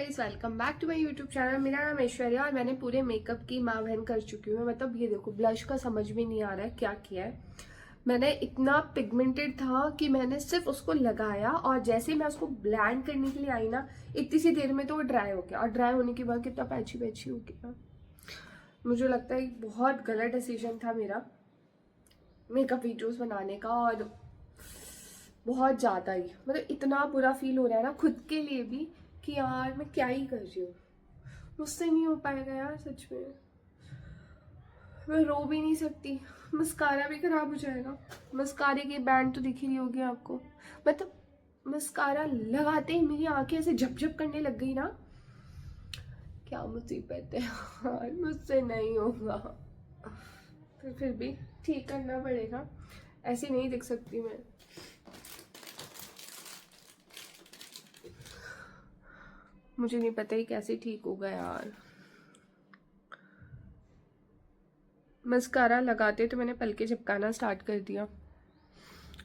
Guys, welcome back to my YouTube channel. मेरा नाम ऐश्वर्या और मैंने पूरे मेकअप की माँ बहन कर चुकी हूँ। मतलब ये देखो, ब्लश का समझ में नहीं आ रहा है क्या किया है। मैंने इतना पिगमेंटेड था कि मैंने सिर्फ उसको लगाया और जैसे ही मैं उसको ब्लेंड करने के लिए आई ना, इतनी सी देर में तो वो ड्राई हो गया। और ड्राई होने के बाद कितना पैची पैची हो गया। मुझे लगता है बहुत गलत डिसीजन था मेरा मेकअप वीडियोस बनाने का। और बहुत ज़्यादा ही मतलब इतना बुरा फील हो रहा है ना खुद के लिए भी कि यार मैं क्या ही कर रही हूँ। मुझसे नहीं हो पाएगा यार, सच में। मैं रो भी नहीं सकती, मस्कारा भी खराब हो जाएगा। मस्कारे की बैंड तो दिख ही रही होगी आपको। मतलब मस्कारा लगाते ही मेरी आंखें ऐसे झपझप करने लग गई ना। क्या मुसीबत है यार, मुझसे नहीं होगा। फिर भी ठीक करना पड़ेगा, ऐसे नहीं दिख सकती मैं। मुझे नहीं पता ही कैसे ठीक होगा यार। मस्कारा लगाते तो मैंने पलके झपकाना स्टार्ट कर दिया।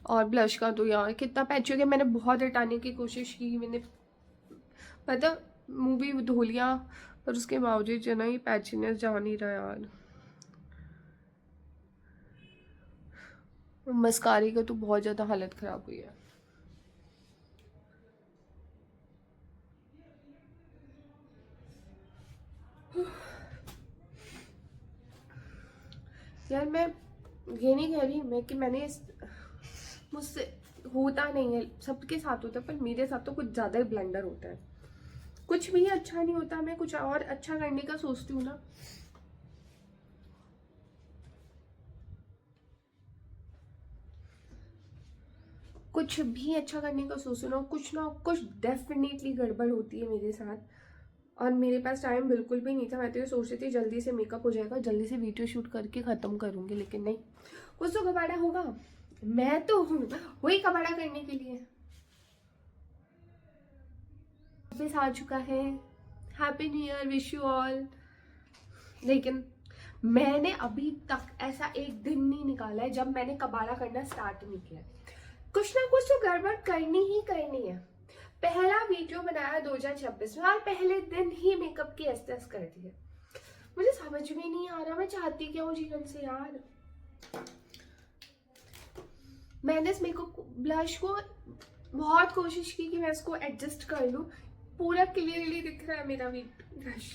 और ब्लश का तो यार कितना पैच हो गया। मैंने बहुत हटाने की कोशिश की, मैंने पता मुंह भी धो लिया, पर उसके बावजूद जो ना ये पैचीनेस जा नहीं रहा यार। मस्कारे का तो बहुत ज़्यादा हालत ख़राब हुई है। यार मैं ये नहीं कह रही मैं कि मुझसे होता नहीं है, सबके साथ होता है, पर मेरे साथ तो कुछ ज़्यादा ही ब्लंडर होता है। कुछ भी अच्छा नहीं होता, मैं कुछ और अच्छा करने का सोचती हूँ ना। कुछ भी अच्छा करने का सोचो ना कुछ डेफिनेटली गड़बड़ होती है मेरे साथ। और मेरे पास टाइम बिल्कुल भी नहीं था। मैं तो ये सोच रही थी जल्दी से मेकअप हो जाएगा, जल्दी से वीडियो शूट करके ख़त्म करूँगी, लेकिन नहीं, कुछ तो कबाड़ा होगा। मैं तो हूँ वही कबाड़ा करने के लिए। वापस आ चुका है, happy new year, wish you all. लेकिन मैंने अभी तक ऐसा एक दिन नहीं निकाला है जब मैंने कबाड़ा करना स्टार्ट नहीं किया। कुछ ना कुछ तो गड़बड़ करनी ही करनी है। पहला वीडियो बनाया 2026 में और पहले दिन ही मेकअप की एस्तेस कर दी है। मुझे समझ में नहीं आ रहा मैं चाहती क्या हूँ जीवन से यार। मैंने इस मेकअप ब्लश को बहुत कोशिश की कि मैं इसको एडजस्ट कर लूँ। पूरा क्लियरली दिख रहा है मेरा ब्लश,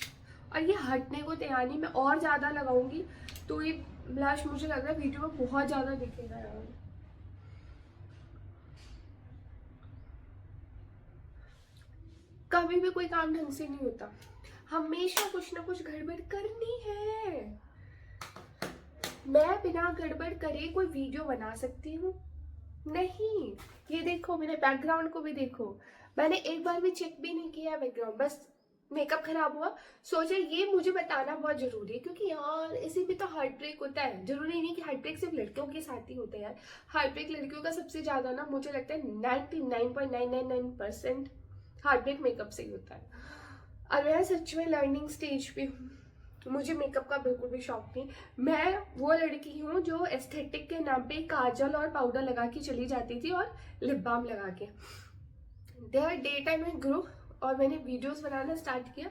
और ये हटने को तैयार नहीं। मैं और ज़्यादा लगाऊंगी तो ये ब्लश मुझे लग रहा है वीडियो में बहुत ज़्यादा दिखेगा यार। कभी भी कोई काम ढंग से नहीं होता, हमेशा कुछ ना कुछ गड़बड़ करनी है। मैं बिना गड़बड़ करे कोई वीडियो बना सकती हूँ? नहीं। ये देखो, मेरे बैकग्राउंड को भी देखो, मैंने एक बार भी चेक भी नहीं किया बैकग्राउंड। बस मेकअप खराब हुआ, सोचा ये मुझे बताना बहुत जरूरी है, क्योंकि यार इसी भी तो हार्ट ब्रेक होता है। जरूरी नहीं कि हार्ट ब्रेक सिर्फ लड़कियों के साथ ही होता है यार। हार्ट ब्रेक लड़कियों का सबसे ज्यादा ना, मुझे लगता है 99.999% हार्ट ब्रेक मेकअप से ही होता है। और मैं सच में लर्निंग स्टेज पे हूँ, मुझे मेकअप का बिल्कुल भी शौक नहीं। मैं वो लड़की हूँ जो एस्थेटिक के नाम पे काजल और पाउडर लगा के चली जाती थी और लिप बाम लगा के। डे टाइम में ग्रो और मैंने वीडियोस बनाना स्टार्ट किया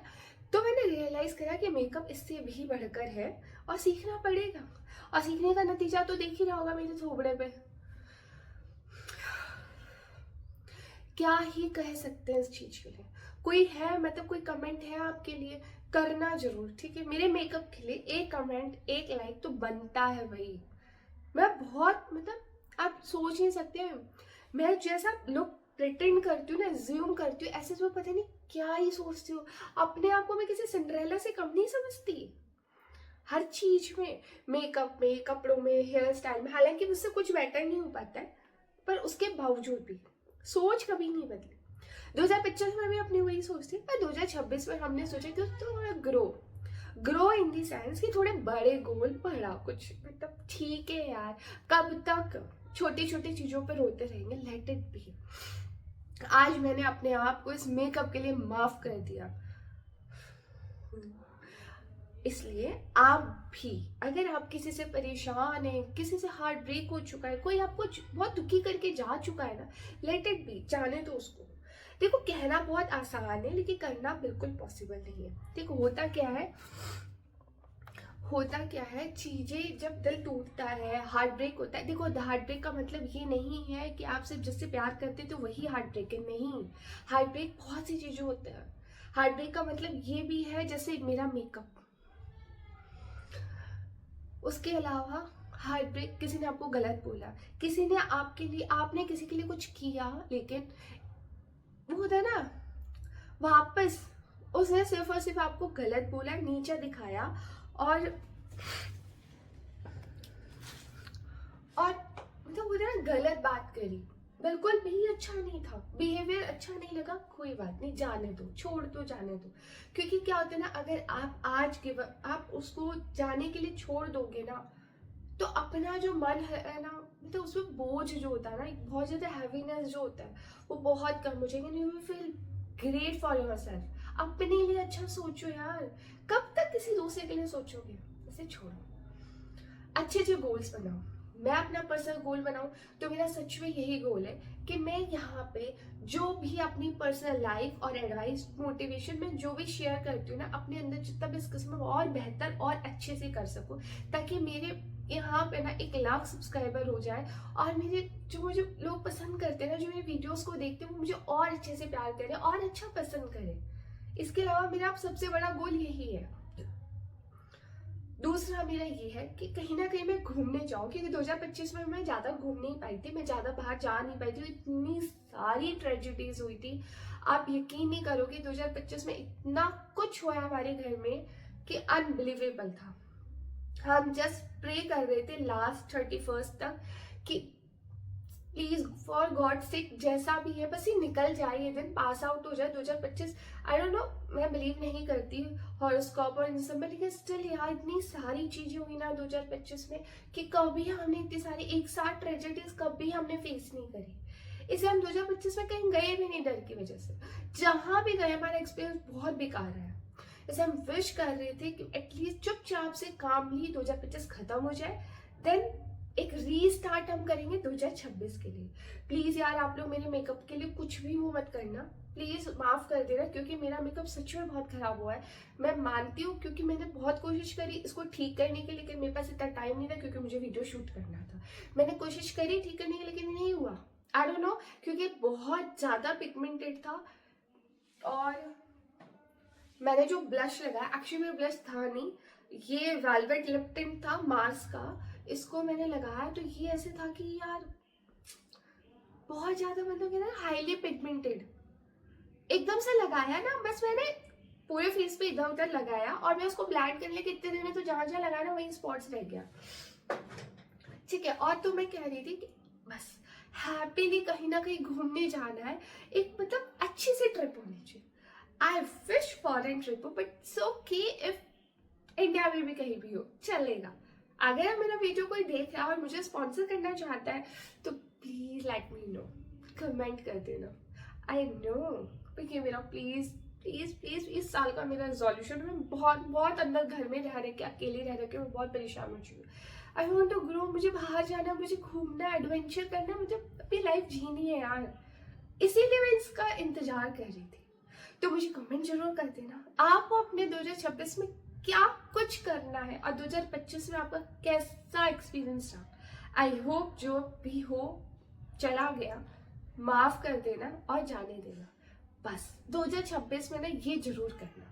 तो मैंने रियलाइज करा कि मेकअप इससे भी बढ़कर है और सीखना पड़ेगा। और सीखने का नतीजा तो देख ही रहा होगा मेरे थोबड़े पे। क्या ही कह सकते हैं इस चीज के लिए। कोई है, मतलब कोई कमेंट है आपके लिए, करना जरूर, ठीक है। मेरे मेकअप के लिए एक कमेंट एक लाइक तो बनता है भाई। मैं बहुत मतलब आप सोच नहीं सकते हैं, मैं जैसा लुक प्रिटेंड करती हूँ ना, ज्यूम करती हूँ, ऐसे तो पता नहीं क्या ही सोचती हूँ। अपने आप को मैं किसी सिंड्रेला से कम नहीं समझती हर चीज में, मेकअप में, कपड़ों में, हेयर स्टाइल में। हालांकि मुझसे कुछ बेटर नहीं हो पाता है, पर उसके बावजूद भी सोच कभी नहीं बदली। 2025 में भी अपनी वही सोचती, पर 2026 में हमने सोचा कि थोड़ा ग्रो इन दी सेंस कि थोड़े बड़े गोल, बड़ा कुछ, मतलब ठीक है यार, कब तक छोटी छोटी चीजों पर रोते रहेंगे, लेट इट बी। आज मैंने अपने आप को इस मेकअप के लिए माफ कर दिया। इसलिए आप भी, अगर आप किसी से परेशान हैं, किसी से हार्ट ब्रेक हो चुका है, कोई आपको बहुत दुखी करके जा चुका है ना, लेट इट बी, जाने दो उसको। देखो कहना बहुत आसान है लेकिन करना बिल्कुल पॉसिबल नहीं है। देखो होता क्या है, चीजें जब दिल टूटता है, हार्ट ब्रेक होता है। देखो हार्ट ब्रेक का मतलब ये नहीं है कि आप सिर्फ जिससे प्यार करते तो वही हार्ट ब्रेक है, नहीं। हार्ट ब्रेक बहुत सी चीजें होते हैं। हार्ट ब्रेक का मतलब ये भी है, जैसे मेरा मेकअप। उसके अलावा हार्ट ब्रेक, किसी ने आपको गलत बोला, किसी ने आपके लिए, आपने किसी के लिए कुछ किया लेकिन वो होता है ना, वापस उसने सिर्फ और सिर्फ आपको गलत बोला, नीचा दिखाया और मतलब वो ना गलत बात करी, बिल्कुल भी अच्छा नहीं था, बिहेवियर अच्छा नहीं लगा, कोई बात नहीं, जाने दो, छोड़ दो, जाने दो। क्योंकि क्या होता है ना, अगर आप आज गिव आप उसको जाने के लिए छोड़ दोगे ना, तो अपना जो मन है ना, मतलब उसमें बोझ जो होता है ना, एक बहुत ज्यादा हैवीनेस जो होता है, वो बहुत कम हो जाएगा। You will feel great for yourself. अपने लिए अच्छा सोचो यार, कब तक किसी दूसरे के लिए सोचोगे? इसे छोड़ो, अच्छे अच्छे गोल्स बनाओ। मैं अपना पर्सनल गोल बनाऊं तो मेरा सच में यही गोल है कि मैं यहाँ पे जो भी अपनी पर्सनल लाइफ और एडवाइस, मोटिवेशन में जो भी शेयर करती हूँ ना, अपने अंदर जितना भी इस किस्म और बेहतर और अच्छे से कर सकूं, ताकि मेरे यहाँ पे ना 1 लाख सब्सक्राइबर हो जाए और मेरे जो मुझे लोग पसंद करते हैं ना, जो मेरे वीडियोस को देखते हैं, वो मुझे और अच्छे से प्यार करें और अच्छा पसंद करें। इसके अलावा मेरा सबसे बड़ा गोल यही है। दूसरा मेरा ये है कि कहीं ना कहीं मैं घूमने जाऊं, क्योंकि 2025 में मैं ज्यादा घूम नहीं पाई थी, मैं ज्यादा बाहर जा नहीं पाई थी, इतनी सारी ट्रेजेडीज हुई थी। आप यकीन नहीं करोगे, 2025 में इतना कुछ हुआ हमारे घर में कि अनबिलीवेबल था। हम जस्ट प्रे कर रहे थे लास्ट 31st तक कि प्लीज फॉर गॉड सेक जैसा भी है बस ये निकल जाए, ये दिन पास आउट हो जाए 2025। आई डोंट नो, मैं बिलीव नहीं करती हॉरोस्कोप और इन सब में, लेकिन स्टिल यार इतनी सारी चीजें हुई ना 2025 में कि कभी हमने इतनी सारी एक साथ ट्रेजेडीज कभी हमने फेस नहीं करी। इसलिए हम 2025 में कहीं गए भी नहीं डर की वजह से। जहां भी गए हमारा एक्सपीरियंस बहुत बेकार है। जैसे हम विश कर रहे थे कि एटलीस्ट चुपचाप से कामली 2025 खत्म हो जाए, देन एक रीस्टार्ट हम करेंगे 2026 के लिए। प्लीज यार आप लोग मेरे मेकअप के लिए कुछ भी वो मत करना, प्लीज माफ कर देना, क्योंकि मेरा मेकअप सच में बहुत खराब हुआ है। मैं मानती हूँ क्योंकि मैंने बहुत कोशिश करी इसको ठीक करने की, लेकिन मेरे पास इतना टाइम नहीं था क्योंकि मुझे वीडियो शूट करना था। मैंने कोशिश करी ठीक करने की लेकिन नहीं हुआ। आई डोंट नो, क्योंकि बहुत ज्यादा पिगमेंटेड था। और मैंने जो ब्लश लगाया, एक्चुअली मेरा ब्लश था नहीं, ये वेलवेट लिप टिंट था मार्स का। इसको मैंने लगाया तो ये ऐसे था कि यार बहुत ज्यादा, मतलब कि ना हाईली पिगमेंटेड। एकदम से लगाया ना, बस मैंने पूरे फेस पे इधर उधर लगाया और मैं उसको ब्लेंड करने के इतने देर में तो जहां जहां लगाया ना वही स्पॉट्स रह गया। ठीक है, और तो मैं कह रही थी कि बस हैप्पीली कहीं ना कहीं घूमने जाना है, एक मतलब अच्छी सी ट्रिप होनी चाहिए। आई विश फॉरेन ट्रिप हो, but it's okay if India में भी कहीं भी हो, चलेगा। अगर मेरा वीडियो कोई देख रहा है और मुझे स्पॉन्सर करना चाहता है तो please let me know, comment कर देना। आई नो, क्योंकि मेरा प्लीज प्लीज प्लीज इस साल का मेरा रिजोल्यूशन, मैं बहुत बहुत अंदर घर में रह के अकेले रह के मैं बहुत परेशान हो चुकी हूँ। आई वॉन्ट टू ग्रो, मुझे बाहर जाना, मुझे घूमना, एडवेंचर करना, मुझे अपनी लाइफ जीनी है यार। इसीलिए मैं इसका इंतजार कर रही थी। तो मुझे कमेंट जरूर कर देना आपको अपने 2026 में क्या कुछ करना है और 2025 में आपका कैसा एक्सपीरियंस रहा। आई होप जो भी हो चला गया माफ कर देना और जाने देना। बस 2026 में ना ये जरूर करना।